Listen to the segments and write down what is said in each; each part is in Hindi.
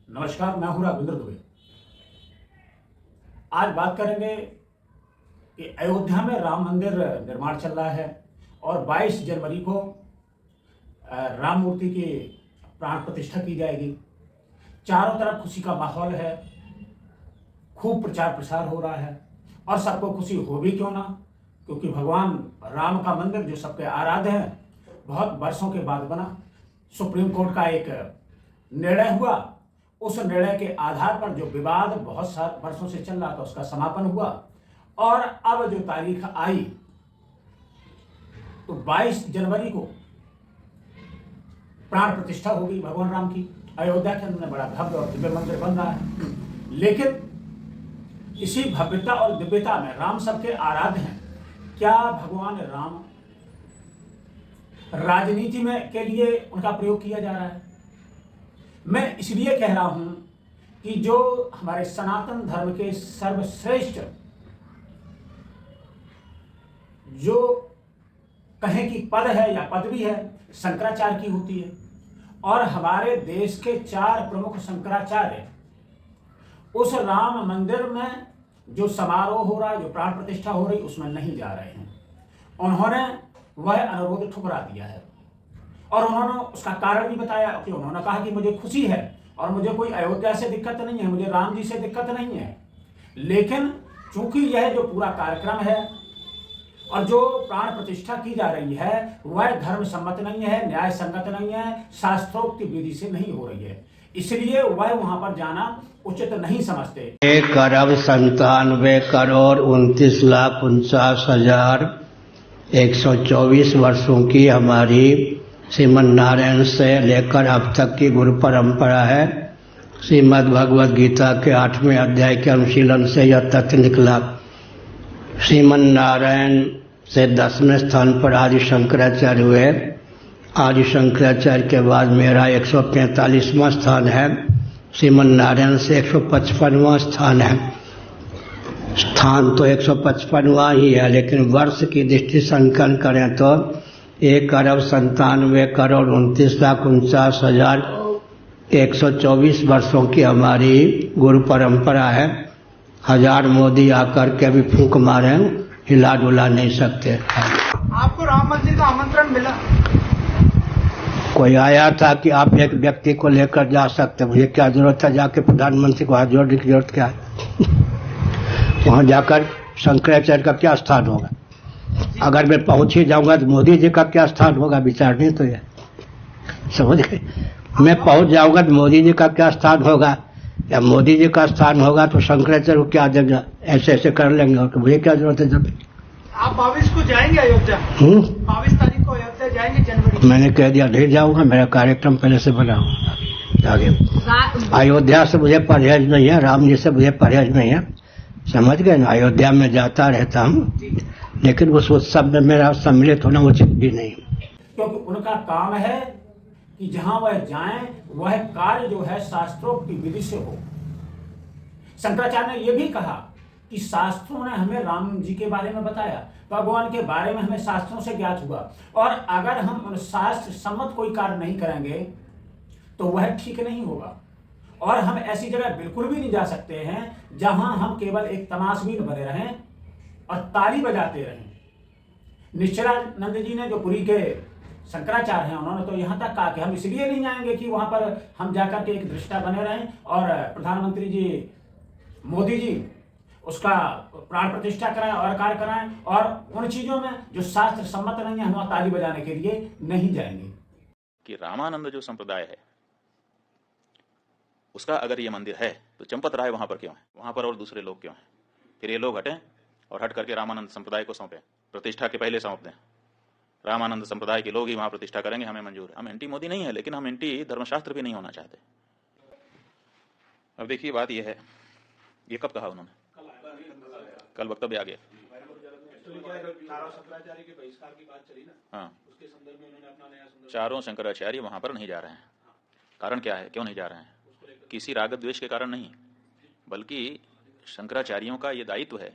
नमस्कार, मैं हूं राघवेंद्र दुबे। आज बात करेंगे कि अयोध्या में राम मंदिर निर्माण चल रहा है और 22 जनवरी को राम मूर्ति की प्राण प्रतिष्ठा की जाएगी। चारों तरफ खुशी का माहौल है, खूब प्रचार प्रसार हो रहा है और सबको खुशी हो भी क्यों ना, क्योंकि भगवान राम का मंदिर जो सबके आराध्य हैं, बहुत वर्षों के बाद बना। सुप्रीम कोर्ट का एक निर्णय हुआ, उस निर्णय के आधार पर जो विवाद बहुत सारे वर्षों से चल रहा था उसका समापन हुआ और अब जो तारीख आई तो 22 जनवरी को प्राण प्रतिष्ठा होगी भगवान राम की। अयोध्या के अंदर बड़ा भव्य और दिव्य मंदिर बन रहा है, लेकिन इसी भव्यता और दिव्यता में राम सबके आराध्य हैं। क्या भगवान राम राजनीति में के लिए उनका प्रयोग किया जा रहा है? मैं इसलिए कह रहा हूं कि जो हमारे सनातन धर्म के सर्वश्रेष्ठ, जो कहें कि पद है या पदवी है, शंकराचार्य की होती है और हमारे देश के 4 प्रमुख शंकराचार्य उस राम मंदिर में जो समारोह हो रहा है, जो प्राण प्रतिष्ठा हो रही, उसमें नहीं जा रहे हैं। उन्होंने वह अनुरोध ठुकरा दिया है और उन्होंने उसका कारण भी बताया कि उन्होंने कहा कि मुझे खुशी है और मुझे कोई अयोध्या से दिक्कत नहीं है, मुझे राम जी से दिक्कत नहीं है, लेकिन चूंकि यह जो पूरा कार्यक्रम है और जो प्राण प्रतिष्ठा की जा रही है वह धर्म सम्मत नहीं है, न्याय संगत नहीं है, शास्त्रोक्त विधि से नहीं हो रही है, इसलिए वह वहां पर जाना उचित नहीं समझते। 1,97,49,124 वर्षों की हमारी श्रीमन नारायण से लेकर अब तक की गुरु परंपरा है। श्रीमद् भगवद गीता के 8वें अध्याय के अनुशीलन से यह तथ्य निकला। श्रीमन नारायण से 10वें स्थान पर आदि शंकराचार्य हुए। आदि शंकराचार्य के बाद मेरा 145वां स्थान है। श्रीमन नारायण से 155वां स्थान है। स्थान तो 155वां ही है, लेकिन वर्ष की दृष्टि से अंकन करें तो 1,97,49,124 वर्षों की हमारी गुरु परंपरा है। 1000 मोदी आकर के भी फूंक मारे, हिला डुला नहीं सकते। आपको राम मंदिर का आमंत्रण मिला? कोई आया था कि आप एक व्यक्ति को लेकर जा सकते, मुझे क्या जरूरत है जाके प्रधानमंत्री को हाथ जोड़ने की जरूरत क्या है? वहां जाकर शंकराचार्य का क्या स्थान होगा? अगर मैं पहुंच ही जाऊंगा तो मोदी जी का क्या स्थान होगा? विचार नहीं तो ये समझ गए। मैं पहुंच जाऊंगा तो मोदी जी का क्या स्थान होगा, या मोदी जी का स्थान होगा तो शंकराचार्य को क्या देगा? ऐसे ऐसे कर लेंगे और मुझे क्या जरूरत है? जब आप 22 को जाएंगे अयोध्या? 22 तारीख को अयोध्या जाएंगे जनवरी? मैंने कह दिया नहीं जाऊंगा, मेरा कार्यक्रम पहले से बना हुआ आगे। अयोध्या से मुझे परहेज नहीं है, राम जी से मुझे परहेज नहीं है, समझ गए ना। अयोध्या में जाता रहता हूँ, लेकिन उस उत्सव में मेरा सम्मिलित होना उचित भी नहीं, क्योंकि उनका काम है कि जहां वह जाएं वह कार्य जो है शास्त्रोक्त विधि से हो। शंकराचार्य ने यह भी कहा कि शास्त्रों ने हमें राम जी के बारे में बताया, भगवान के बारे में हमें शास्त्रों से ज्ञात हुआ, और अगर हम उन शास्त्र सम्मत कोई कार्य नहीं करेंगे तो वह ठीक नहीं होगा। और हम ऐसी जगह बिल्कुल भी नहीं जा सकते हैं जहां हम केवल एक तमाशबीन बने रहें और ताली बजाते रहें। निश्चलानंद जी ने, जो पुरी के शंकराचार्य हैं, उन्होंने तो यहां तक कहा कि हम इसलिए नहीं जाएंगे कि वहां पर हम जाकर के एक दृष्टा बने रहें और प्रधानमंत्री जी मोदी जी उसका प्राण प्रतिष्ठा कराएं और कार्य कराएं, और उन चीजों में जो शास्त्र सम्मत नहीं है हम वहां ताली बजाने के लिए नहीं जाएंगे। कि रामानंद जो संप्रदाय है उसका अगर ये मंदिर है तो चंपत राय वहां पर क्यों है? वहां पर और दूसरे लोग क्यों हैं? फिर ये लोग हटें और हट करके रामानंद संप्रदाय को सौंपें, प्रतिष्ठा के पहले सौंप दें। रामानंद संप्रदाय के लोग ही वहां प्रतिष्ठा करेंगे, हमें मंजूर है। हम एंटी मोदी नहीं है, लेकिन हम एंटी धर्मशास्त्र भी नहीं होना चाहते। अब देखिए बात यह है, ये कब कहा उन्होंने? कल वक्तव्य आ गया। हाँ, चारों शंकराचार्य वहां पर नहीं जा रहे हैं। कारण क्या है, क्यों नहीं जा रहे हैं? किसी राग द्वेष के कारण नहीं, बल्कि शंकराचार्यों का यह दायित्व है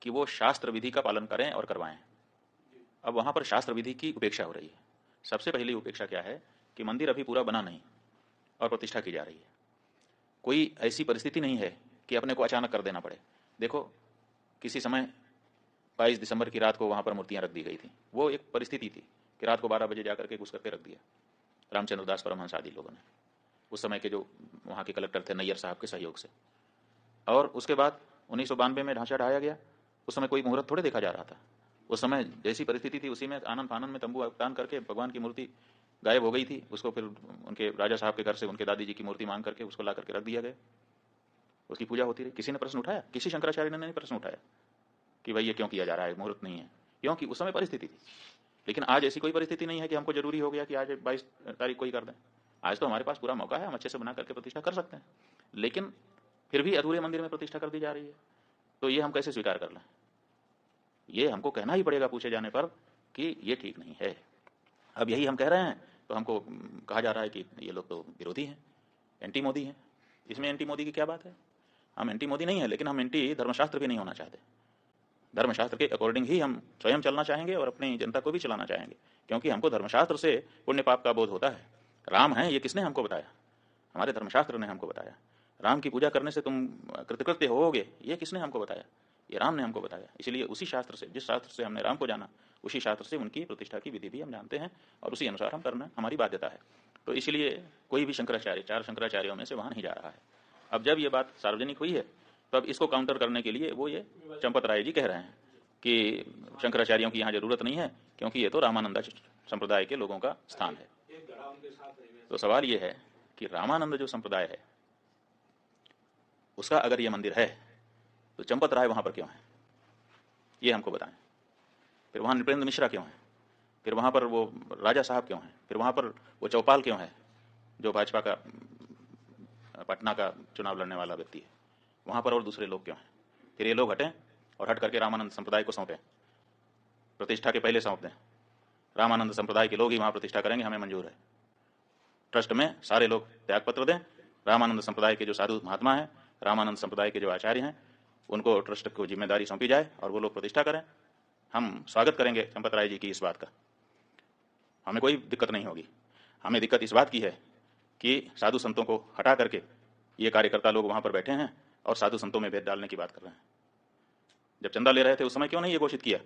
कि वो शास्त्र विधि का पालन करें और करवाएं। अब वहां पर शास्त्र विधि की उपेक्षा हो रही है। सबसे पहली उपेक्षा क्या है कि मंदिर अभी पूरा बना नहीं और प्रतिष्ठा की जा रही है। कोई ऐसी परिस्थिति नहीं है कि अपने को अचानक कर देना पड़े। देखो, किसी समय 22 दिसंबर की रात को वहाँ पर मूर्तियाँ रख दी गई थी। वो एक परिस्थिति थी कि रात को 12 बजे जाकर के घुस करके रख दिया रामचंद्र दास परमहंस आदि लोगों ने, उस समय के जो वहाँ के कलेक्टर थे नैयर साहब के सहयोग से। और उसके बाद 1992 में ढांचा ढाया गया। उस समय कोई मुहूर्त थोड़े देखा जा रहा था। उस समय जैसी परिस्थिति थी उसी में आनंद फानंद में तंबू तान करके भगवान की मूर्ति गायब हो गई थी। उसको फिर उनके राजा साहब के घर से उनके दादी जी की मूर्ति मांग करके उसको ला करके रख दिया गया। उसकी पूजा होती रही। किसी ने प्रश्न उठाया? किसी शंकराचार्य ने नहीं प्रश्न उठाया कि भाई ये क्यों किया जा रहा है, मुहूर्त नहीं है, क्योंकि उस समय परिस्थिति थी। लेकिन आज ऐसी कोई परिस्थिति नहीं है कि हमको जरूरी हो गया कि आज 22 तारीख को ही कर दें। आज तो हमारे पास पूरा मौका है, हम अच्छे से बना करके प्रतिष्ठा कर सकते हैं। लेकिन फिर भी अधूरे मंदिर में प्रतिष्ठा कर दी जा रही है, तो ये हम कैसे स्वीकार कर लें? ये हमको कहना ही पड़ेगा पूछे जाने पर कि ये ठीक नहीं है। अब यही हम कह रहे हैं तो हमको कहा जा रहा है कि ये लोग तो विरोधी हैं, एंटी मोदी हैं। इसमें एंटी मोदी की क्या बात है? हम एंटी मोदी नहीं है, लेकिन हम एंटी धर्मशास्त्र भी नहीं होना चाहते। धर्मशास्त्र के अकॉर्डिंग ही हम स्वयं चलना चाहेंगे और अपनी जनता को भी चलाना चाहेंगे, क्योंकि हमको धर्मशास्त्र से पुण्य पाप का बोध होता है। राम है ये किसने हमको बताया? हमारे धर्मशास्त्र ने हमको बताया। राम की पूजा करने से तुम कृतकृत्य होगे, ये किसने हमको बताया? ये राम ने हमको बताया। इसलिए उसी शास्त्र से, जिस शास्त्र से हमने राम को जाना, उसी शास्त्र से उनकी प्रतिष्ठा की विधि भी हम जानते हैं और उसी अनुसार हम करना हमारी बाध्यता है। तो इसलिए कोई भी शंकराचार्य 4 शंकराचार्यों में से वहां नहीं जा रहा है। अब जब ये बात सार्वजनिक हुई है तो अब इसको काउंटर करने के लिए वो ये चंपत राय जी कह रहे हैं कि शंकराचार्यों की यहाँ जरूरत नहीं है, क्योंकि ये तो रामानंद संप्रदाय के लोगों का स्थान है। तो सवाल ये है कि रामानंद जो संप्रदाय है उसका अगर ये मंदिर है तो चंपत राय वहां पर क्यों है, ये हमको बताएं। फिर वहां नृपेंद्र मिश्रा क्यों है? फिर वहां पर वो राजा साहब क्यों है? फिर वहां पर वो चौपाल क्यों है जो भाजपा का पटना का चुनाव लड़ने वाला व्यक्ति है? वहां पर और दूसरे लोग क्यों हैं? फिर ये लोग हटें और हट करके रामानंद संप्रदाय को सौंपें, प्रतिष्ठा के पहले सौंप दें। रामानंद संप्रदाय के लोग ही वहां प्रतिष्ठा करेंगे, हमें मंजूर है। ट्रस्ट में सारे लोग त्यागपत्र दें। रामानंद संप्रदाय के जो साधु महात्मा हैं, रामानंद संप्रदाय के जो आचार्य हैं, उनको ट्रस्ट को जिम्मेदारी सौंपी जाए और वो लोग प्रतिष्ठा करें। हम स्वागत करेंगे चंपत राय जी की इस बात का, हमें कोई दिक्कत नहीं होगी। हमें दिक्कत इस बात की है कि साधु संतों को हटा करके ये कार्यकर्ता लोग वहां पर बैठे हैं और साधु संतों में भेद डालने की बात कर रहे हैं। जब चंदा ले रहे थे उस समय क्यों नहीं ये घोषित किया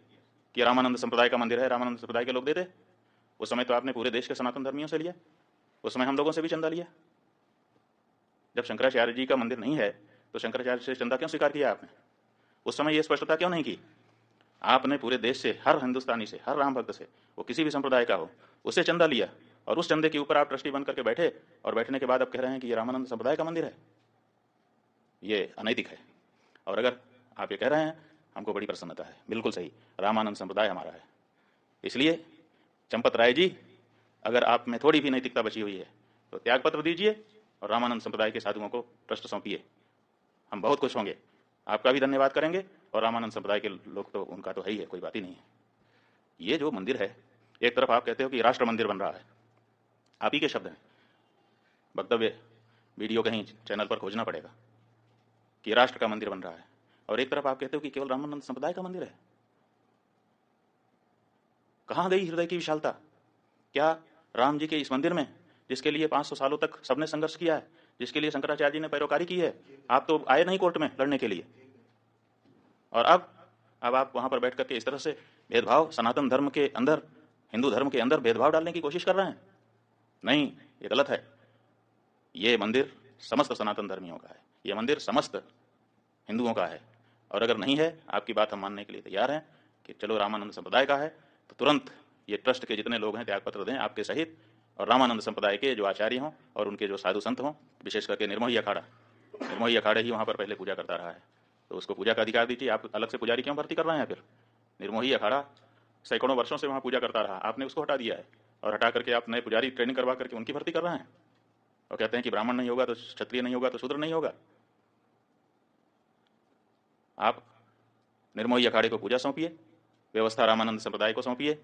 कि रामानंद संप्रदाय का मंदिर है, रामानंद संप्रदाय के लोग देते? उस समय तो आपने पूरे देश के सनातन धर्मियों से लिया, उस समय हम लोगों से भी चंदा लिया। जब शंकराचार्य जी का मंदिर नहीं है तो शंकराचार्य से चंदा क्यों स्वीकार किया आपने? उस समय ये स्पष्टता क्यों नहीं की? आपने पूरे देश से, हर हिंदुस्तानी से, हर राम भक्त से, वो किसी भी संप्रदाय का हो, उससे चंदा लिया और उस चंदे के ऊपर आप ट्रस्टी बन करके बैठे और बैठने के बाद अब कह रहे हैं कि ये रामानंद संप्रदाय का मंदिर है। ये अनैतिक है। और अगर आप ये कह रहे हैं हमको बड़ी प्रसन्नता है, बिल्कुल सही, रामानंद संप्रदाय हमारा है। इसलिए चंपत राय जी, अगर आप में थोड़ी भी नैतिकता बची हुई है तो त्यागपत्र दीजिए और रामानंद संप्रदाय के साधुओं को ट्रस्ट सौंपिए। हम बहुत खुश होंगे, आपका भी धन्यवाद करेंगे और रामानंद संप्रदाय के लोग तो उनका तो है ही है, कोई बात ही नहीं है। ये जो मंदिर है, एक तरफ आप कहते हो कि राष्ट्र मंदिर बन रहा है, आप ही के शब्द हैं, वक्तव्य वीडियो कहीं चैनल पर खोजना पड़ेगा कि राष्ट्र का मंदिर बन रहा है, और एक तरफ आप कहते हो कि केवल रामानंद संप्रदाय का मंदिर है। कहां गई हृदय की विशालता? क्या राम जी के इस मंदिर में, जिसके लिए 500 सालों तक सबने संघर्ष किया है, जिसके लिए शंकराचार्य जी ने पैरोकारी की है, आप तो आए नहीं कोर्ट में लड़ने के लिए, और अब आप वहां पर बैठ करके इस तरह से भेदभाव, सनातन धर्म के अंदर, हिंदू धर्म के अंदर भेदभाव डालने की कोशिश कर रहे हैं। नहीं, ये गलत है। ये मंदिर समस्त सनातन धर्मियों का है, ये मंदिर समस्त हिंदुओं का है। और अगर नहीं है, आपकी बात हम मानने के लिए तैयार हैं कि चलो रामानंद संप्रदाय का है, तो तुरंत ये ट्रस्ट के जितने लोग हैं त्यागपत्र दें आपके सहित, और रामानंद संप्रदाय के जो आचार्य हों और उनके जो साधु संत हों, विशेष करके निर्मोही अखाड़ा ही वहाँ पर पहले पूजा करता रहा है, तो उसको पूजा का अधिकार दीजिए। आप अलग से पुजारी क्यों भर्ती कर रहे हैं? फिर निर्मोही अखाड़ा सैकड़ों वर्षों से वहाँ पूजा करता रहा, आपने उसको हटा दिया है और हटा करके आप नए पुजारी ट्रेनिंग करवा करके उनकी भर्ती कर रहे हैं और कहते हैं कि ब्राह्मण नहीं होगा तो क्षत्रिय नहीं होगा तो शूद्र नहीं होगा। आप निर्मोही अखाड़े को पूजा सौंपिए, व्यवस्था रामानंद संप्रदाय को सौंपिए,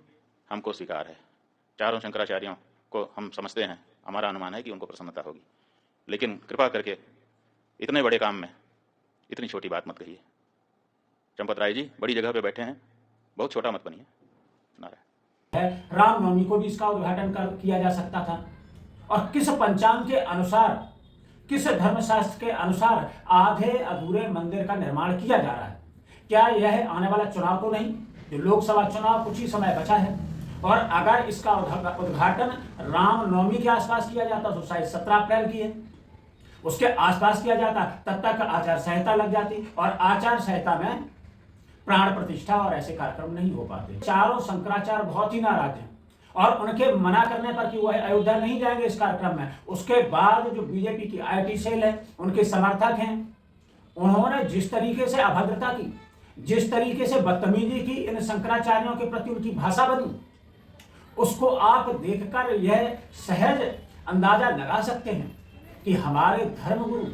हमको स्वीकार है। 4 शंकराचार्यों को हम समझते हैं, हमारा अनुमान है कि उनको प्रसन्नता होगी, लेकिन कृपा करके इतने बड़े काम में इतनी छोटी बात मत कहिए। चंपत राय जी बड़ी जगह पे बैठे हैं, बहुत छोटा मत बनिए। नारायण। रामनवमी को भी इसका उद्घाटन किया जा सकता था, और किस पंचांग के अनुसार किस धर्मशास्त्र के अनुसार आधे अधूरे मंदिर का निर्माण किया जा रहा है? क्या यह आने वाला चुनाव तो नहीं, जो लोकसभा चुनाव कुछ ही समय बचा है? और अगर इसका उद्घाटन रामनवमी के आसपास किया जाता तो शायद 17 अप्रैल की है, उसके आसपास किया जाता तब तक आचार संहिता लग जाती और आचार संहिता में प्राण प्रतिष्ठा और ऐसे कार्यक्रम नहीं हो पाते। चारों शंकराचार्य बहुत ही नाराज हैं और उनके मना करने पर कि वह अयोध्या नहीं जाएंगे इस कार्यक्रम में, उसके बाद जो बीजेपी की आईटी सेल है, उनके समर्थक हैं, उन्होंने जिस तरीके से अभद्रता की, जिस तरीके से बदतमीजी की इन शंकराचार्यों के प्रति उनकी भाषा बनी, उसको आप देखकर यह सहज अंदाजा लगा सकते हैं कि हमारे धर्मगुरु,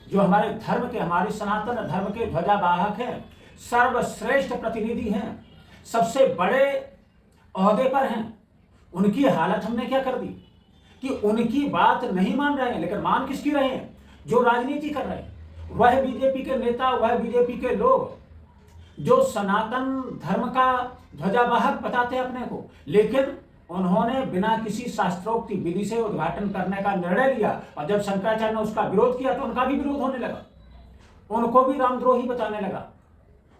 जो हमारे धर्म के, हमारे सनातन धर्म के ध्वजावाहक हैं, सर्वश्रेष्ठ प्रतिनिधि हैं, सबसे बड़े ओहदे पर हैं, उनकी हालत हमने क्या कर दी कि उनकी बात नहीं मान रहे हैं। लेकिन मान किसकी रहे हैं? जो राजनीति कर रहे हैं, वह बीजेपी के नेता, वह बीजेपी के लोग जो सनातन धर्म का ध्वजावाहक बताते हैं अपने को, लेकिन उन्होंने बिना किसी शास्त्रोक्ति विधि से उद्घाटन करने का निर्णय लिया और जब शंकराचार्य ने उसका विरोध किया तो उनका भी विरोध होने लगा, उनको भी रामद्रोही बताने लगा।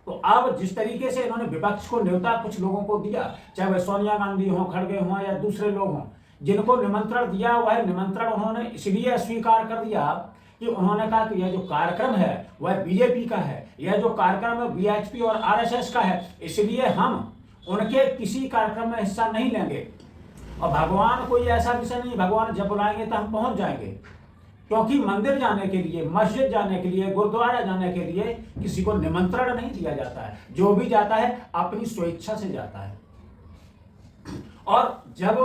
तो अब जिस तरीके से इन्होंने विपक्ष को न्योता कुछ लोगों को दिया, चाहे वह सोनिया गांधी हो, खड़गे हों या दूसरे लोग हों, जिनको निमंत्रण दिया वह निमंत्रण उन्होंने इसलिए स्वीकार कर दिया कि उन्होंने कहा कि यह जो कार्यक्रम है वह बीजेपी का है, यह जो कार्यक्रम है बीएचपी और आरएसएस का है, इसलिए हम उनके किसी कार्यक्रम में हिस्सा नहीं लेंगे। और भगवान कोई ऐसा विषय नहीं, भगवान जब बुलाएंगे तो हम पहुंच जाएंगे, क्योंकि मंदिर जाने के लिए, मस्जिद जाने के लिए, गुरुद्वारा जाने के लिए किसी को निमंत्रण नहीं दिया जाता है। जो भी जाता है अपनी स्वेच्छा से जाता है। और जब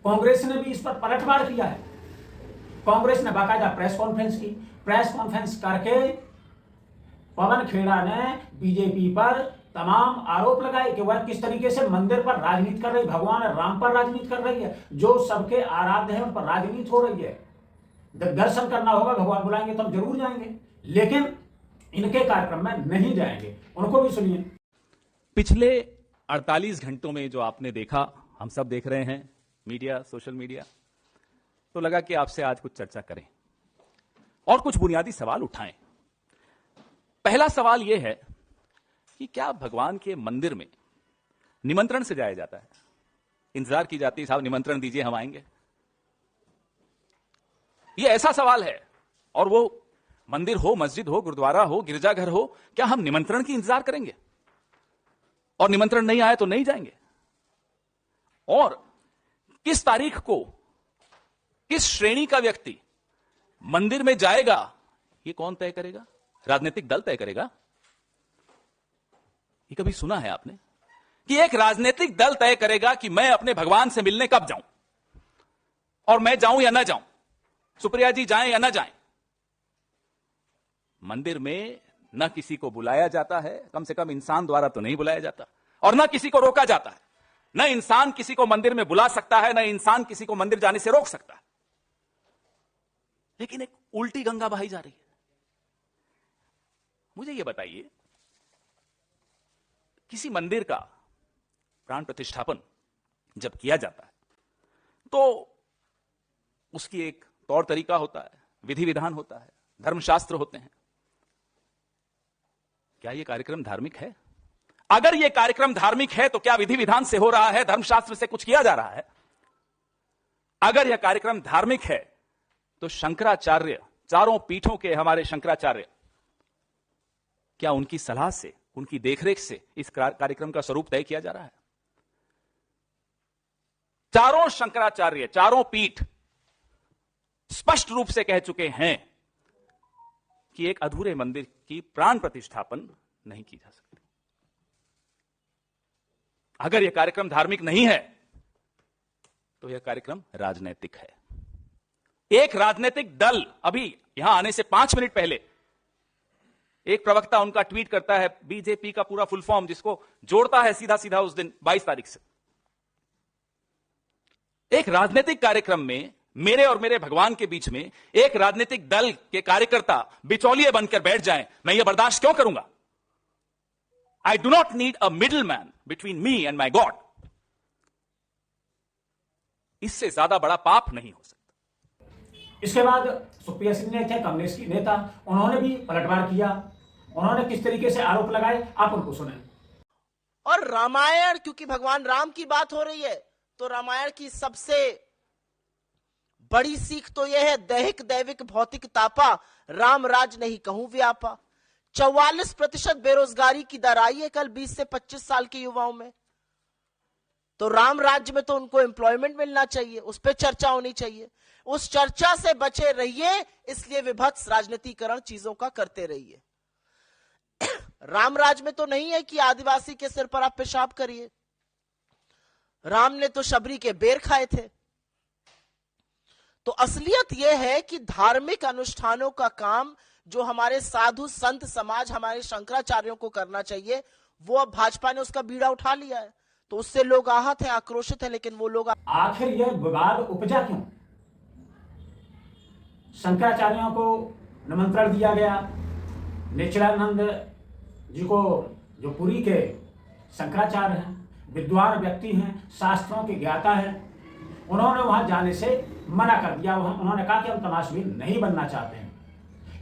कांग्रेस ने भी इस पर पलटवार किया है, कांग्रेस ने बाकायदा प्रेस कॉन्फ्रेंस की, प्रेस कॉन्फ्रेंस करके पवन खेड़ा ने बीजेपी पर तमाम आरोप लगाए कि वह किस तरीके से मंदिर पर राजनीति कर रही, भगवान राम पर राजनीति कर रही है, जो सबके आराध्य है उन पर राजनीति हो रही है। दर्शन करना होगा, भगवान बुलाएंगे तो हम जरूर जाएंगे, लेकिन इनके कार्यक्रम में नहीं जाएंगे। उनको भी सुनिए। पिछले 48 घंटों में जो आपने देखा, हम सब देख रहे हैं, मीडिया, सोशल मीडिया, तो लगा कि आपसे आज कुछ चर्चा करें और कुछ बुनियादी सवाल उठाएं। पहला सवाल यह है कि क्या भगवान के मंदिर में निमंत्रण से जाया जाता है? इंतजार की जाती है, साहब निमंत्रण दीजिए हम आएंगे। यह ऐसा सवाल है, और वो मंदिर हो, मस्जिद हो, गुरुद्वारा हो, गिरजाघर हो, क्या हम निमंत्रण की इंतजार करेंगे और निमंत्रण नहीं आए तो नहीं जाएंगे? और किस तारीख को किस श्रेणी का व्यक्ति मंदिर में जाएगा, यह कौन तय करेगा? राजनीतिक दल तय करेगा? ये कभी सुना है आपने कि एक राजनीतिक दल तय करेगा कि मैं अपने भगवान से मिलने कब जाऊं और मैं जाऊं या ना जाऊं, सुप्रिया जी जाएं या ना जाएं? मंदिर में न किसी को बुलाया जाता है, कम से कम इंसान द्वारा तो नहीं बुलाया जाता, और न किसी को रोका जाता है। न इंसान किसी को मंदिर में बुला सकता है, न इंसान किसी को मंदिर जाने से रोक सकता है। लेकिन एक उल्टी गंगा बहाई जा रही है। मुझे यह बताइए, किसी मंदिर का प्राण प्रतिष्ठापन जब किया जाता है तो उसकी एक तौर तरीका होता है, विधि विधान होता है, धर्मशास्त्र होते हैं। क्या यह कार्यक्रम धार्मिक है? अगर यह कार्यक्रम धार्मिक है तो क्या विधि विधान से हो रहा है, धर्मशास्त्र से कुछ किया जा रहा है? अगर यह कार्यक्रम धार्मिक है तो शंकराचार्य, चारों पीठों के हमारे शंकराचार्य, क्या उनकी सलाह से, उनकी देखरेख से इस कार्यक्रम का स्वरूप तय किया जा रहा है? चारों शंकराचार्य, चारों पीठ स्पष्ट रूप से कह चुके हैं कि एक अधूरे मंदिर की प्राण प्रतिष्ठापन नहीं की जा सकती। अगर यह कार्यक्रम धार्मिक नहीं है तो यह कार्यक्रम राजनैतिक है। एक राजनीतिक दल, अभी यहां आने से 5 मिनट पहले एक प्रवक्ता उनका ट्वीट करता है, बीजेपी का पूरा फुल फॉर्म, जिसको जोड़ता है सीधा सीधा उस दिन 22 तारीख से। एक राजनीतिक कार्यक्रम में मेरे और मेरे भगवान के बीच में एक राजनीतिक दल के कार्यकर्ता बिचौलिए बनकर बैठ जाएं, मैं यह बर्दाश्त क्यों करूंगा? I do not need a middle man between me and my God. इससे ज्यादा बड़ा पाप नहीं हो सकता। इसके बाद सुप्रिया सिंह ने थे कांग्रेस की नेता, उन्होंने भी पलटवार किया। उन्होंने किस तरीके से आरोप लगाए, आप उनको सुने। और रामायण, क्योंकि भगवान राम की बात हो रही है, तो रामायण की सबसे बड़ी सीख तो यह है, दैहिक दैविक भौतिक तापा, राम राज नहीं कहूं व्यापा। 44% बेरोजगारी की दर आई है कल 20 से 25 साल के युवाओं में। तो राम राज्य में तो उनको एम्प्लॉयमेंट मिलना चाहिए, उस पर चर्चा होनी चाहिए। उस चर्चा से बचे रहिए, इसलिए विभत्स राजनीतिकरण चीजों का करते रहिए। राम राज में तो नहीं है कि आदिवासी के सिर पर आप पेशाब करिए। राम ने तो शबरी के बेर खाए थे। तो असलियत यह है कि धार्मिक अनुष्ठानों का काम जो हमारे साधु संत समाज, हमारे शंकराचार्यों को करना चाहिए, वो अब भाजपा ने उसका बीड़ा उठा लिया है। तो उससे लोग आहत हैं, आक्रोशित हैं, लेकिन वो लोग आखिर यह विवाद उपजा क्यों? शंकराचार्यों को निमंत्रण दिया गया, निचलानंद जी को, जो पुरी के शंकराचार्य हैं, विद्वान व्यक्ति हैं, शास्त्रों के ज्ञाता हैं, उन्होंने वहां जाने से मना कर दिया। उन्होंने कहा कि हम तमाशबीन नहीं बनना चाहते हैं।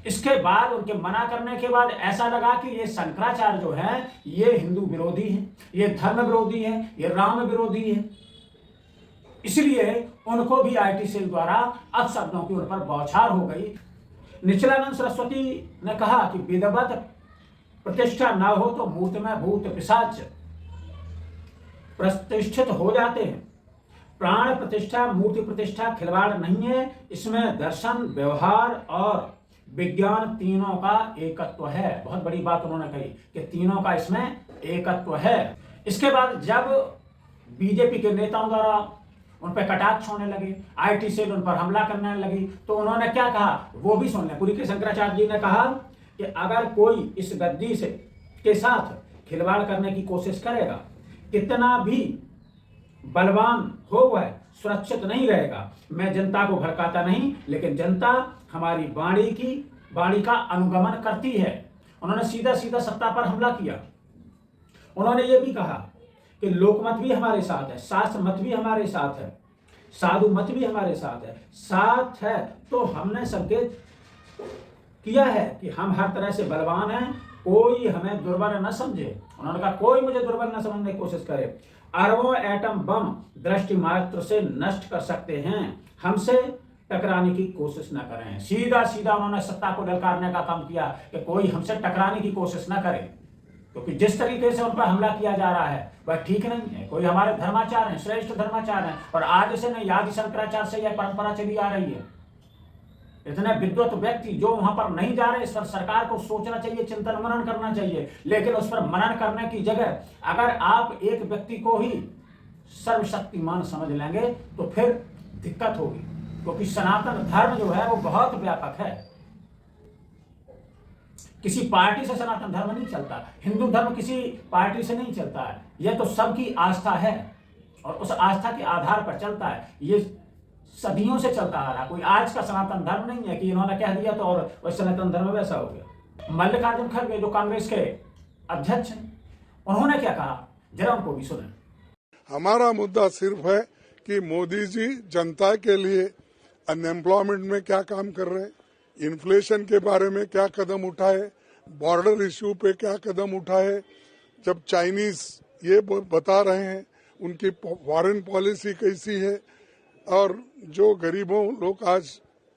इसके बाद उनके मना करने के बाद ऐसा लगा कि ये शंकराचार्य जो हैं, ये हिंदू विरोधी हैं, ये धर्म विरोधी हैं, ये राम विरोधी हैं। इसलिए उनको भी आईटी सेल द्वारा अपशब्दों की उन पर बौछार हो गई। निचलानंद सरस्वती ने कहा कि विधिवत प्रतिष्ठा न हो तो मूर्त में भूत पिशाच प्रतिष्ठित हो जाते हैं। प्राण प्रतिष्ठा, मूर्ति प्रतिष्ठा खिलवाड़ नहीं है, इसमें दर्शन, व्यवहार और विज्ञान तीनों का एकत्व है। बहुत बड़ी बात उन्होंने कही कि तीनों का इसमें एकत्व है। इसके बाद जब बीजेपी के नेताओं द्वारा उन पर कटाक्ष होने लगे, आईटी सेल उन पर हमला करने लगी, तो उन्होंने क्या कहा वो भी सुन लें। पुरी के शंकराचार्य जी ने कहा कि अगर कोई इस गद्दी से के साथ खिलवाड़ करने की कोशिश करेगा, कितना भी बलवान हो वह सुरक्षित नहीं रहेगा। मैं जनता को भड़काता नहीं, लेकिन जनता हमारी वाणी का अनुगमन करती है। उन्होंने सीधा सीधा सत्ता पर हमला किया। उन्होंने ये भी कहा कि लोकमत भी हमारे साथ है, शास्त्र मत भी हमारे साथ है, साधु मत भी हमारे साथ है। तो हमने संकेत किया है कि हम हर तरह से बलवान हैं, कोई हमें दुर्बल न समझे। उन्होंने कहा कोई मुझे दुर्बल न समझने की कोशिश करे। अरबों एटम बम दृष्टि मात्र से नष्ट कर सकते हैं, हमसे टकराने की कोशिश न करें। सीधा सीधा उन्होंने सत्ता को ललकारने का काम किया कि कोई हमसे टकराने की कोशिश न करे, क्योंकि जिस तरीके से उन पर हमला किया जा रहा है वह ठीक नहीं है। कोई हमारे धर्माचार्य हैं, श्रेष्ठ धर्माचार्य हैं, और आज से नहीं, आदि शंकराचार्य से यह परंपरा चली आ रही है। इतने विद्वत व्यक्ति जो वहां पर नहीं जा रहे, इस पर सरकार को सोचना चाहिए, चिंतन मनन करना चाहिए। लेकिन उस पर मनन करने की जगह अगर आप एक व्यक्ति को ही सर्वशक्तिमान समझ लेंगे तो फिर दिक्कत होगी, क्योंकि सनातन धर्म जो है वो बहुत व्यापक है। किसी पार्टी से सनातन धर्म नहीं चलता, हिंदू धर्म किसी पार्टी से नहीं चलता है। यह तो सबकी आस्था है और उस आस्था के आधार पर चलता है। ये सदियों से चलता आ रहा, कोई आज का सनातन धर्म नहीं है कि इन्होंने कह दिया तो और वह सनातन धर्म वैसा हो गया। मल्लिकार्जुन खड़गे जो कांग्रेस के अध्यक्ष हैं, उन्होंने क्या कहा, जरा उनको भी सुने। हमारा मुद्दा सिर्फ है कि मोदी जी जनता के लिए अनएम्प्लॉयमेंट में क्या काम कर रहे हैं, इन्फ्लेशन के बारे में क्या कदम उठाए, बॉर्डर इश्यू पे क्या कदम उठाए। जब चाइनीज ये बता रहे हैं उनकी फॉरेन पॉलिसी कैसी है, और जो गरीबों लोग आज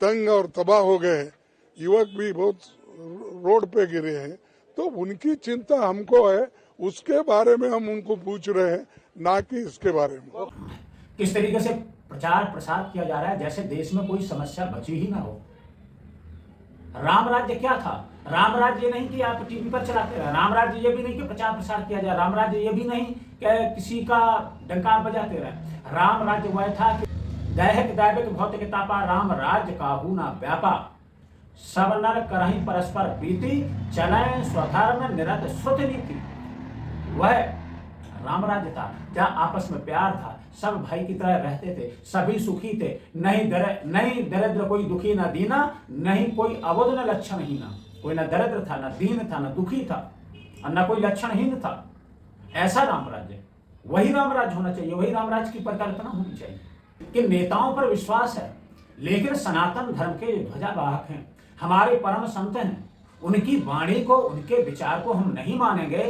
तंग और तबाह हो गए हैं, युवक भी बहुत रोड पे गिरे हैं, तो उनकी चिंता हमको है, उसके बारे में हम उनको पूछ रहे हैं, ना कि इसके बारे में। किस तरीके से प्रचार प्रसार किया जा रहा है जैसे देश में कोई समस्या बची ही ना हो। राम राज्य क्या था? राम राज्य ये नहीं कि आप टीवी पर चलाते रहे, राम राज्य ये भी नहीं कि प्रचार प्रसार किया जाए, राम राज्य ये भी नहीं कि किसी का डंका बजाते रहे। राम राज्य वह था कि दैहिक दैविक भौतिक तापा, राम राज्य काहू ना व्यापा, सब नर करहीं परस्पर प्रीति, चले स्वधर्म निरत श्रुति नीति। वह राम राज्य था जहाँ आपस में प्यार था, सब भाई की तरह रहते थे, सभी सुखी थे, नहीं दरिद्र कोई दुखी न दीना, नहीं कोई अबोध न लक्षणहीना। कोई न दरिद्र था, न दीन था, न दुखी था, और न कोई लक्षणहीन था। ऐसा राम राज्य, वही राम राज्य होना चाहिए, वही राम राज्य की परिकल्पना होनी चाहिए। कि नेताओं पर विश्वास है, लेकिन सनातन धर्म के ध्वजावाहक हैं, हमारे परम संत हैं, उनकी वाणी को, उनके विचार को हम नहीं मानेंगे।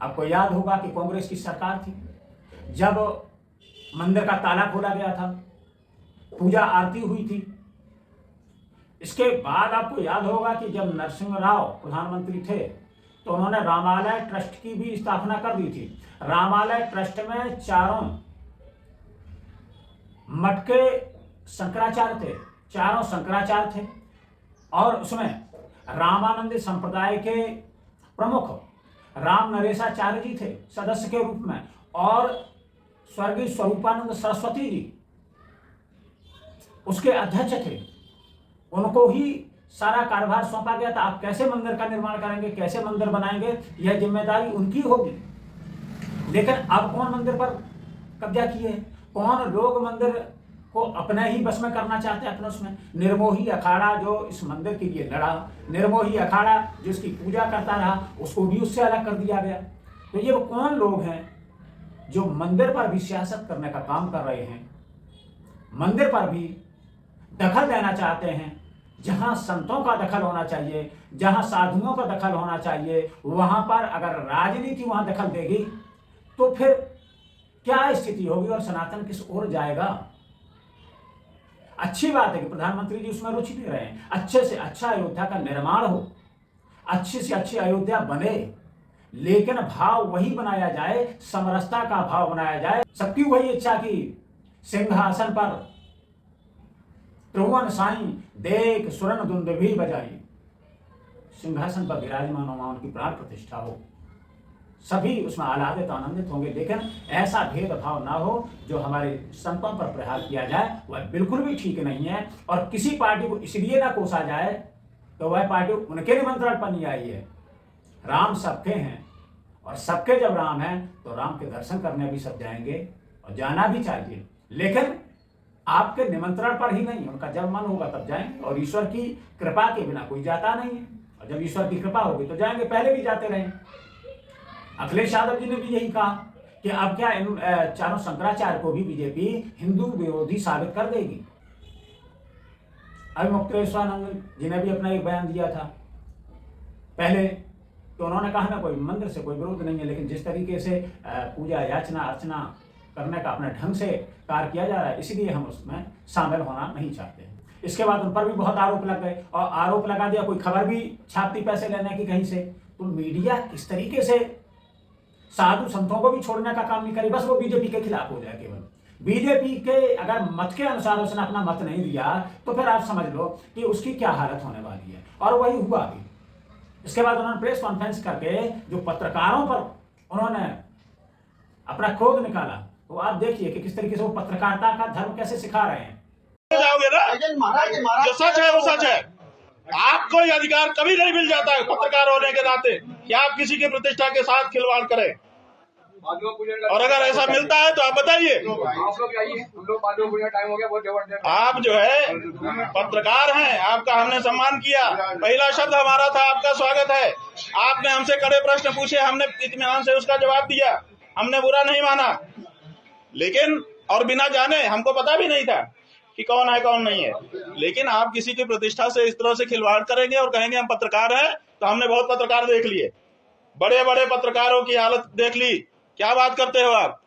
आपको याद होगा कि कांग्रेस की सरकार थी, जब मंदिर का ताला खोला गया था, पूजा आरती हुई थी। इसके बाद आपको याद होगा कि जब नरसिंह राव प्रधानमंत्री थे तो उन्होंने रामालय ट्रस्ट की भी स्थापना कर दी थी। रामालय ट्रस्ट में 4 मठ के शंकराचार्य थे, 4 शंकराचार्य थे, और उसमें रामानंद संप्रदाय के प्रमुख राम नरेशाचार्य जी थे सदस्य के रूप में, और स्वर्गीय स्वरूपानंद सरस्वती जी उसके अध्यक्ष थे। उनको ही सारा कार्यभार सौंपा गया था। आप कैसे मंदिर का निर्माण करेंगे, कैसे मंदिर बनाएंगे, यह जिम्मेदारी उनकी होगी। लेकिन अब कौन मंदिर पर कब्जा किए, कौन लोग मंदिर को अपने ही बस में करना चाहते हैं, अपने उसमें। निर्मोही अखाड़ा जो इस मंदिर के लिए लड़ा, निर्मोही अखाड़ा जो इसकी पूजा करता रहा, उसको भी उससे अलग कर दिया गया। तो ये वो कौन लोग हैं जो मंदिर पर भी सियासत करने का काम कर रहे हैं, मंदिर पर भी दखल देना चाहते हैं। जहां संतों का दखल होना चाहिए, जहां साधुओं का दखल होना चाहिए, वहां पर अगर राजनीति वहां दखल देगी तो फिर क्या स्थिति होगी और सनातन किस ओर जाएगा। अच्छी बात है कि प्रधानमंत्री जी उसमें रुचि ले रहे हैं, अच्छे से अच्छा अयोध्या का निर्माण हो, अच्छी से अच्छी अयोध्या बने, लेकिन भाव वही बनाया जाए, समरसता का भाव बनाया जाए। सबकी वही इच्छा की सिंहासन पर त्रिभुवन साईं देख सुरन दुंदुभी बजाई, सिंहासन पर विराजमान हो, उनकी प्राण प्रतिष्ठा हो, सभी उसमें आह्लादित आनंदित होंगे। लेकिन ऐसा भेदभाव ना हो जो हमारे संतों पर प्रहार किया जाए, वह बिल्कुल भी ठीक नहीं है। और किसी पार्टी को इसलिए ना कोसा जाए तो वह पार्टी उनके निमंत्रण पर नहीं आई है। राम सबके हैं, और सबके जब राम हैं तो राम के दर्शन करने भी सब जाएंगे, और जाना भी चाहिए, लेकिन आपके निमंत्रण पर ही नहीं, उनका जब मन होगा तब जाएंगे। और ईश्वर की कृपा के बिना कोई जाता नहीं है, और जब ईश्वर की कृपा होगी तो जाएंगे। पहले भी जाते रहे। अखिलेश यादव जी ने भी यही कहा कि अब क्या इन 4 शंकराचार्य को भी बीजेपी हिंदू विरोधी साबित कर देगी। अभी मुक्तेश्वरानंद जी ने भी अपना एक बयान दिया था पहले, तो उन्होंने कहा ना कोई मंदिर से कोई विरोध नहीं है, लेकिन जिस तरीके से पूजा याचना अर्चना करने का अपने ढंग से कार्य किया जा रहा है, इसलिए हम उसमें शामिल होना नहीं चाहते। इसके बाद उन पर भी बहुत आरोप लग गए, और आरोप लगा दिया, कोई खबर भी छापती पैसे लेने की कहीं से। तो मीडिया किस तरीके से साधु संतों को भी छोड़ने का काम नहीं करे, बस वो बीजेपी के खिलाफ हो जाए। केवल बीजेपी के अगर मत के अनुसार उसने अपना मत नहीं दिया तो फिर आप समझ लो कि उसकी क्या हालत होने वाली है, और वही हुआ भी। इसके बाद उन्होंने प्रेस कॉन्फ्रेंस करके जो पत्रकारों पर उन्होंने अपना क्रोध निकाला, तो आप देखिए कि किस तरीके से वो पत्रकारिता का धर्म कैसे सिखा रहे हैं। जाओगे ना, जो सच है वो सच है। आपको ये अधिकार कभी नहीं मिल जाता है पत्रकार होने के नाते कि आप किसी की प्रतिष्ठा के साथ खिलवाड़ करें, और अगर ऐसा मिलता है तो आप बताइए। आप जो है पत्रकार हैं, आपका हमने सम्मान किया, पहला शब्द हमारा था आपका स्वागत है। आपने हमसे कड़े प्रश्न पूछे, हमने इत्मीनान से उसका जवाब दिया, हमने बुरा नहीं माना। लेकिन और बिना जाने, हमको पता भी नहीं था कि कौन है कौन नहीं है, लेकिन आप किसी की प्रतिष्ठा से इस तरह से खिलवाड़ करेंगे और कहेंगे हम पत्रकार हैं। तो हमने बहुत पत्रकार देख लिए, बड़े बड़े पत्रकारों की हालत देख ली। क्या बात करते हो आप?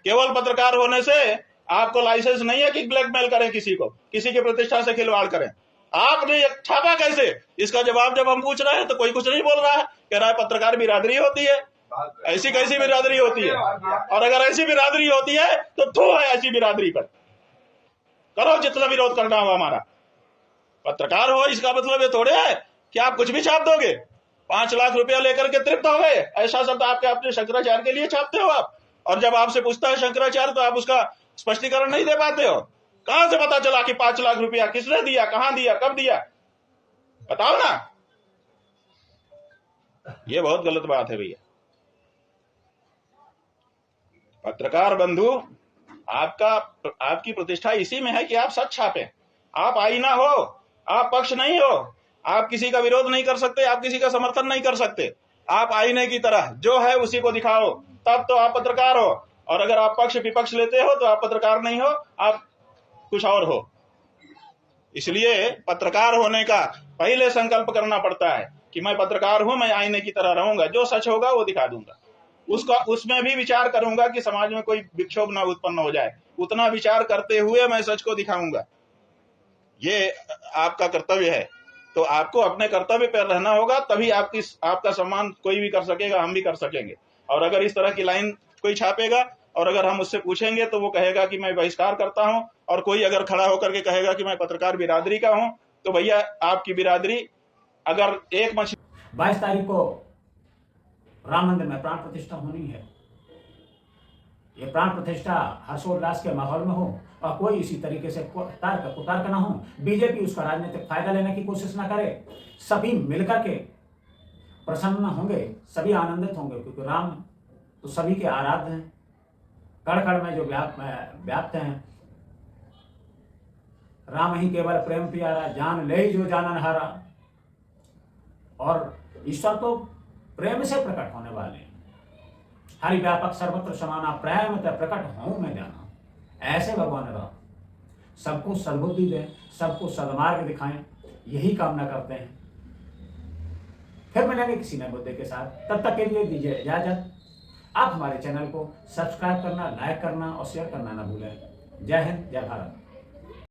केवल पत्रकार होने से आपको लाइसेंस नहीं है कि ब्लैकमेल करें किसी को, किसी की प्रतिष्ठा से खिलवाड़ करें। आपने छापा कैसे? इसका जवाब जब हम पूछ रहे हैं तो कोई कुछ नहीं बोल रहा है, कह रहा है पत्रकार बिरादरी होती है। ऐसी कैसी बिरादरी होती है? और अगर ऐसी बिरादरी होती है तो थू है ऐसी बिरादरी पर। करो जितना विरोध करना हो हमारा। पत्रकार हो इसका मतलब ये थोड़े है कि आप कुछ भी छाप दोगे। 5 लाख रुपया लेकर के तृप्त हो गए, ऐसा शब्द आपके अपने शंकराचार्य के लिए छापते हो आप। और जब आपसे पूछता है शंकराचार्य तो आप उसका स्पष्टीकरण नहीं दे पाते हो। कहां से पता चला कि 5 लाख रुपया किसने दिया, कहां दिया, कब दिया? बताओ ना। ये बहुत गलत बात है भैया। पत्रकार बंधु, आपकी प्रतिष्ठा इसी में है कि आप सच छापें। आप आईना हो, आप पक्ष नहीं हो, आप किसी का विरोध नहीं कर सकते, आप किसी का समर्थन नहीं कर सकते। आप आईने की तरह जो है उसी को दिखाओ, तब तो आप पत्रकार हो। और अगर आप पक्ष विपक्ष लेते हो तो आप पत्रकार नहीं हो, आप कुछ और हो। इसलिए पत्रकार होने का पहले संकल्प करना पड़ता है कि मैं पत्रकार हूं, मैं आईने की तरह रहूंगा, जो सच होगा वो दिखा दूंगा, उसमें भी विचार करूंगा कि समाज में कोई विक्षोभ ना उत्पन्न हो जाए, उतना विचार करते हुए मैं सच को दिखाऊंगा। ये आपका कर्तव्य है। तो आपको अपने कर्तव्य पर रहना होगा, तभी आपका सम्मान कोई भी कर सकेगा, हम भी कर सकेंगे। और अगर इस तरह की लाइन कोई छापेगा और अगर हम उससे पूछेंगे तो वो कहेगा कि मैं बहिष्कार करता हूं, और कोई अगर खड़ा होकर के कहेगा कि मैं पत्रकार बिरादरी का हूं, तो भैया आपकी बिरादरी अगर एक 22 तारीख को राम मंदिर में प्राण प्रतिष्ठा होनी है। ये प्राण प्रतिष्ठा हर्षोल्लास के माहौल में हो और कोई इसी तरीके से कुतार्क ना हो, बीजेपी उसका राजनीतिक फायदा लेने की कोशिश ना करे। सभी मिलकर के प्रसन्न होंगे, सभी आनंदित होंगे, क्योंकि राम तो सभी के आराध्य हैं, कण कण में जो व्याप्त हैं। राम ही केवल प्रेम प्यारा, जान ले जो जानन हारा। और ईश्वर तो प्रेम से प्रकट होने वाले हैं। हरि व्यापक सर्वत्र समाना, प्रेम ते प्रकट हूं मैं जाना। ऐसे भगवान राम सबको सद्बुद्धि दें, सबको सदमार्ग दिखाएं, यही कामना करते हैं। फिर मिलेंगे किसी नए मुद्दे के साथ, तब तक के लिए दीजिए इजाजत। आप हमारे चैनल को सब्सक्राइब करना, लाइक करना और शेयर करना ना भूलें। जय हिंद, जय भारत।